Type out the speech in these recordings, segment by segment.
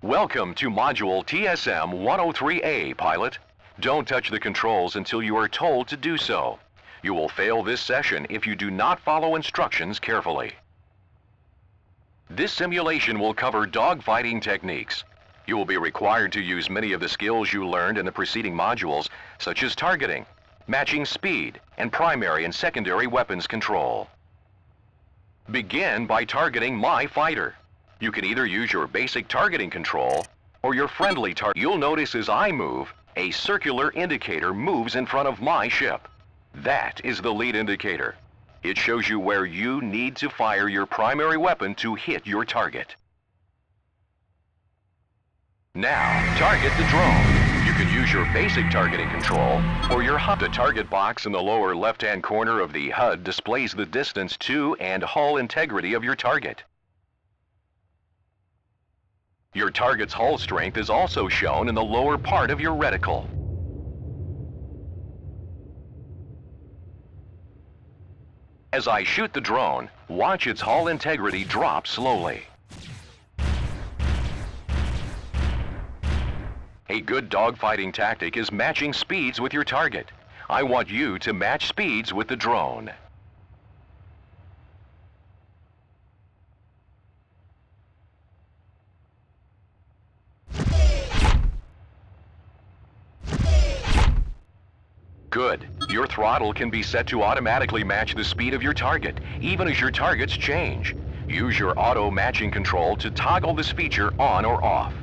Welcome to Module TSM 103A, pilot. Don't touch the controls until you are told to do so. You will fail this session if you do not follow instructions carefully. This simulation will cover dogfighting techniques. You will be required to use many of the skills you learned in the preceding modules, such as targeting, matching speed, and primary and secondary weapons control. Begin by targeting my fighter. You can either use your basic targeting control or your friendly target. You'll notice as I move, a circular indicator moves in front of my ship. That is the lead indicator. It shows you where you need to fire your primary weapon to hit your target. Now, target the drone. You can use your basic targeting control or your HUD. The target box in the lower left-hand corner of the HUD displays the distance to and hull integrity of your target. Your target's hull strength is also shown in the lower part of your reticle. As I shoot the drone, watch its hull integrity drop slowly. A good dogfighting tactic is matching speeds with your target. I want you to match speeds with the drone. Good. Your throttle can be set to automatically match the speed of your target, even as your targets change. Use your auto matching control to toggle this feature on or off.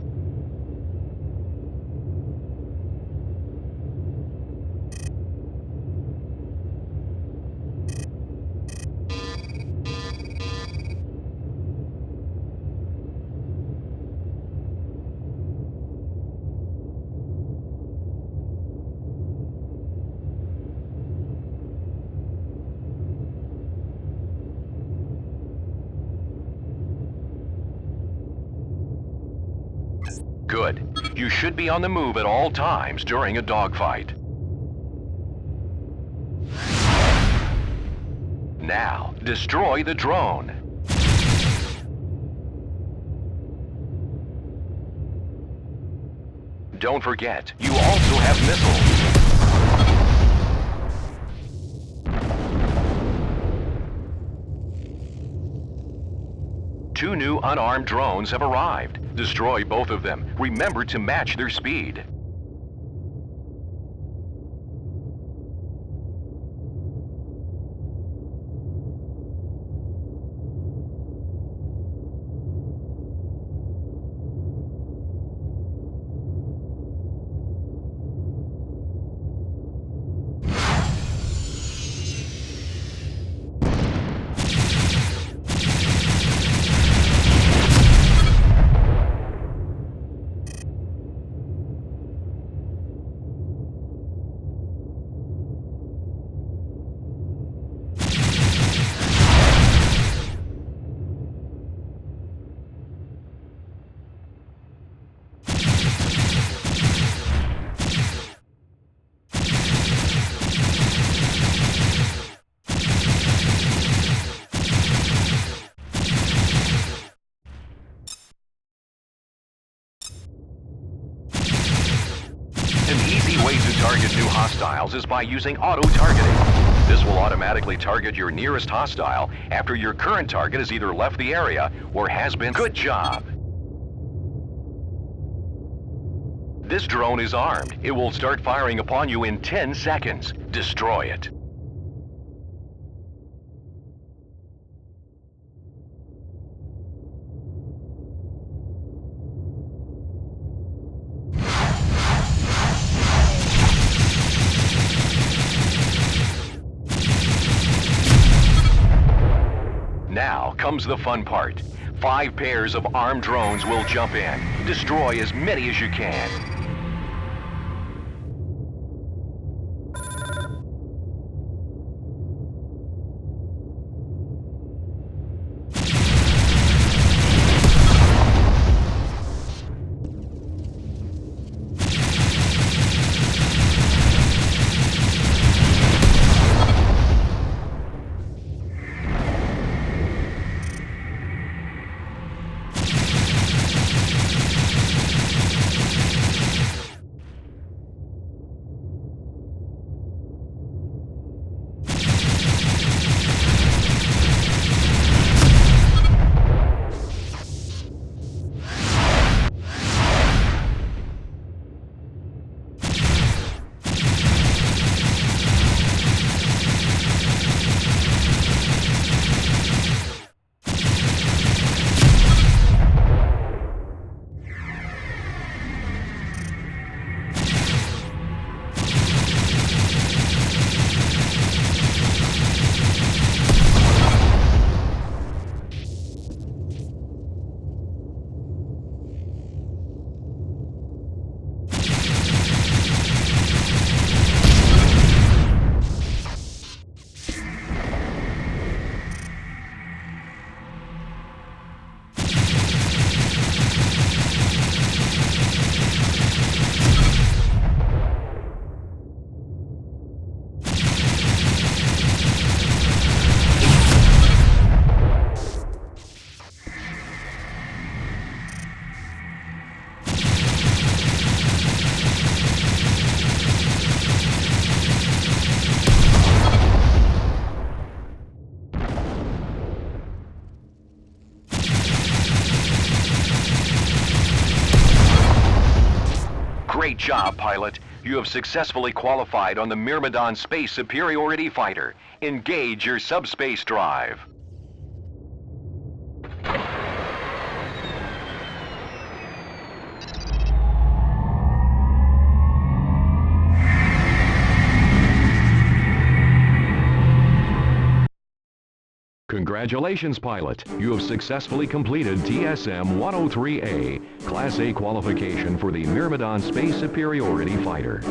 Good. You should be on the move at all times during a dogfight. Now, destroy the drone. Don't forget, you also have missiles. Two new unarmed drones have arrived. Destroy both of them. Remember to match their speed. Target new hostiles is by using auto-targeting. This will automatically target your nearest hostile after your current target has either left the area or has been. Good job! This drone is armed. It will start firing upon you in 10 seconds. Destroy it. Now comes the fun part. 5 pairs of armed drones will jump in. Destroy as many as you can. job, pilot. You have successfully qualified on the Myrmidon Space Superiority Fighter. Engage your subspace drive. Congratulations, pilot. You have successfully completed TSM-103A, Class A qualification for the Myrmidon Space Superiority Fighter.